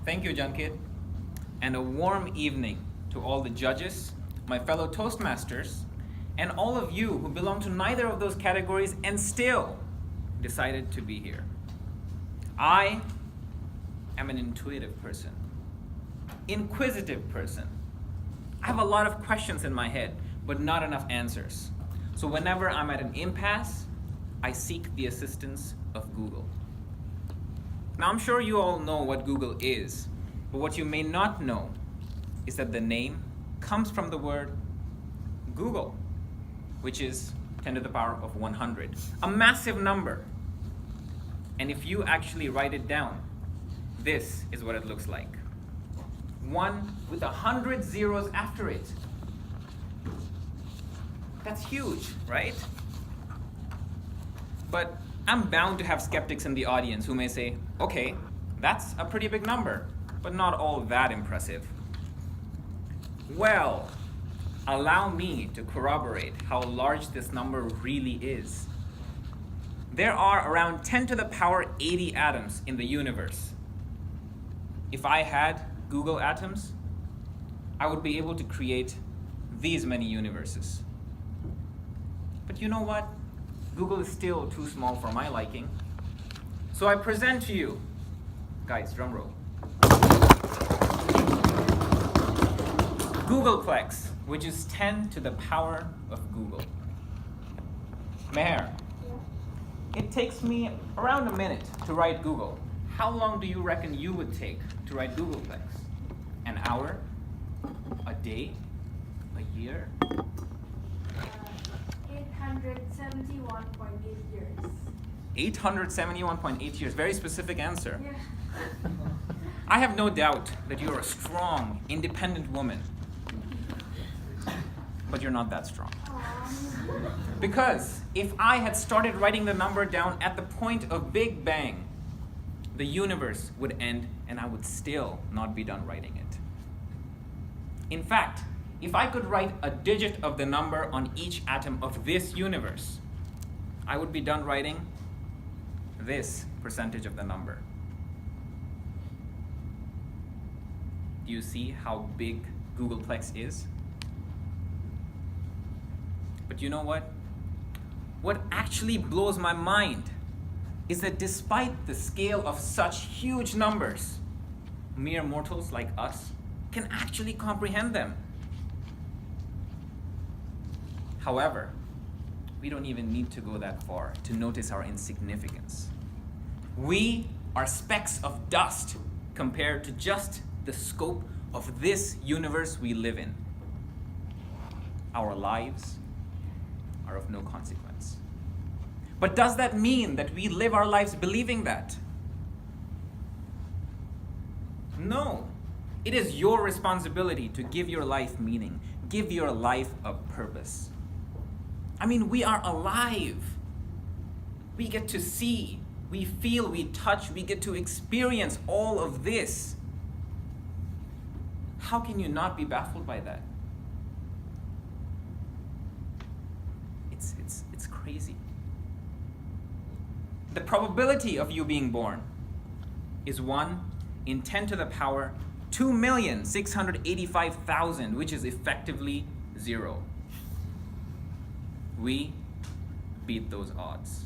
Thank you, Junkit. And a warm evening to all the judges, my fellow Toastmasters, and all of you who belong to neither of those categories and still decided to be here. I am an intuitive person, inquisitive person. I have a lot of questions in my head, but not enough answers. So whenever I'm at an impasse, I seek the assistance of Google. Now I'm sure you all know what Google is, but what you may not know is that the name comes from the word Google, which is 10 to the power of 100, a massive number. And if you actually write it down, this is what it looks like. 1 with 100 zeros after it. That's huge, right? But I'm bound to have skeptics in the audience who may say, okay, that's a pretty big number, but not all that impressive. Well, allow me to corroborate how large this number really is. There are around 10 to the power 80 atoms in the universe. If I had Google atoms, I would be able to create these many universes. But you know what? Google is still too small for my liking. So I present to you, guys, drum roll, Googleplex, which is 10 to the power of Google. Meher, it takes me around a minute to write Google. How long do you reckon you would take to write Googleplex? An hour? A day? A year? 871.8 years. 871.8 years. Very specific answer. Yeah. I have no doubt that you're a strong, independent woman. But you're not that strong. Because if I had started writing the number down at the point of Big Bang, the universe would end and I would still not be done writing it. In fact, if I could write a digit of the number on each atom of this universe, I would be done writing this percentage of the number. Do you see how big Googleplex is? But you know what? What actually blows my mind is that despite the scale of such huge numbers, mere mortals like us can actually comprehend them. However, we don't even need to go that far to notice our insignificance. We are specks of dust compared to just the scope of this universe we live in. Our lives are of no consequence. But does that mean that we live our lives believing that? No. It is your responsibility to give your life meaning, give your life a purpose. I mean, we are alive. We get to see, we feel, we touch, we get to experience all of this. How can you not be baffled by that? It's crazy. The probability of you being born is 1 in 10 to the power 2,685,000, which is effectively 0. We beat those odds.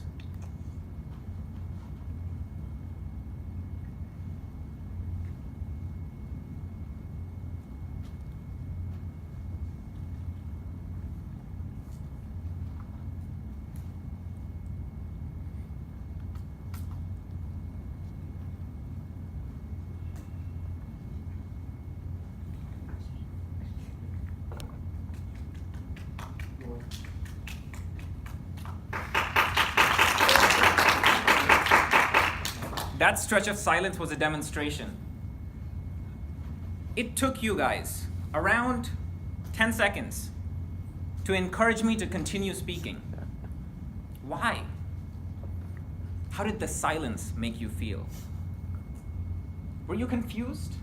That stretch of silence was a demonstration. It took you guys around 10 seconds to encourage me to continue speaking. Why? How did the silence make you feel? Were you confused?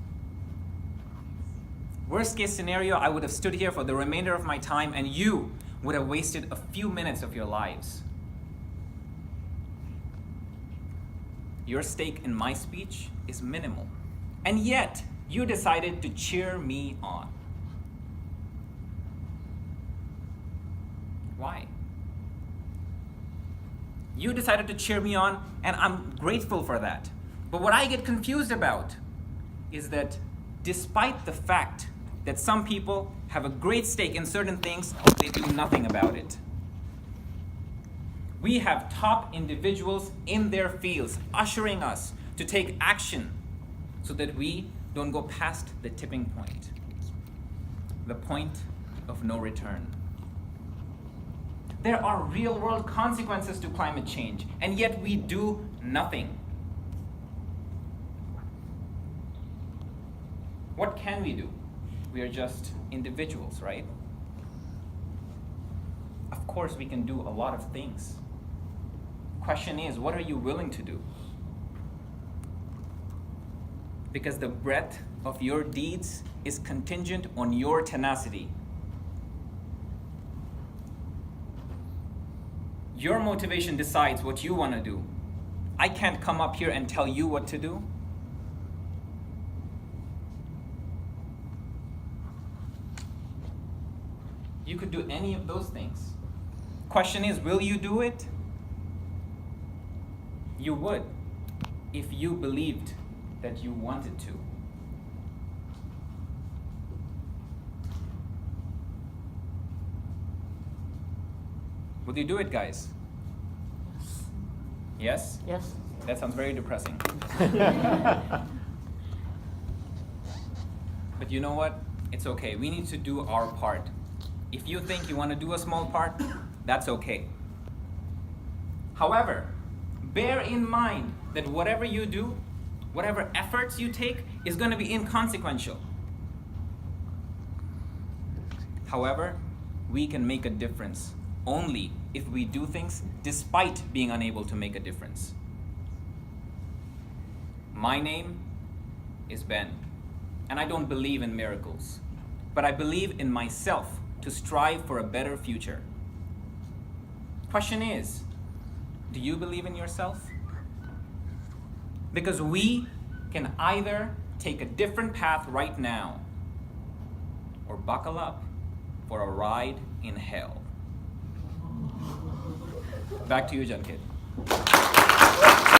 Worst case scenario, I would have stood here for the remainder of my time and you would have wasted a few minutes of your lives. Your stake in my speech is minimal. And yet, you decided to cheer me on. Why? You decided to cheer me on, and I'm grateful for that. But what I get confused about is that despite the fact that some people have a great stake in certain things, they do nothing about it. We have top individuals in their fields ushering us to take action so that we don't go past the tipping point, the point of no return. There are real-world consequences to climate change, and yet we do nothing. What can we do? We are just individuals, right? Of course, we can do a lot of things. Question is, what are you willing to do? Because the breadth of your deeds is contingent on your tenacity. Your motivation decides what you want to do. I can't come up here and tell you what to do. You could do any of those things. Question is, will you do it? You would, if you believed that you wanted to. Would you do it, guys? Yes? Yes. That sounds very depressing. But you know what? It's okay. We need to do our part. If you think you want to do a small part, that's okay. However, bear in mind that whatever you do, whatever efforts you take, is going to be inconsequential. However, we can make a difference only if we do things despite being unable to make a difference. My name is Ben, and I don't believe in miracles, but I believe in myself to strive for a better future. Question is, do you believe in yourself? Because we can either take a different path right now or buckle up for a ride in hell. Back to you, Jankit.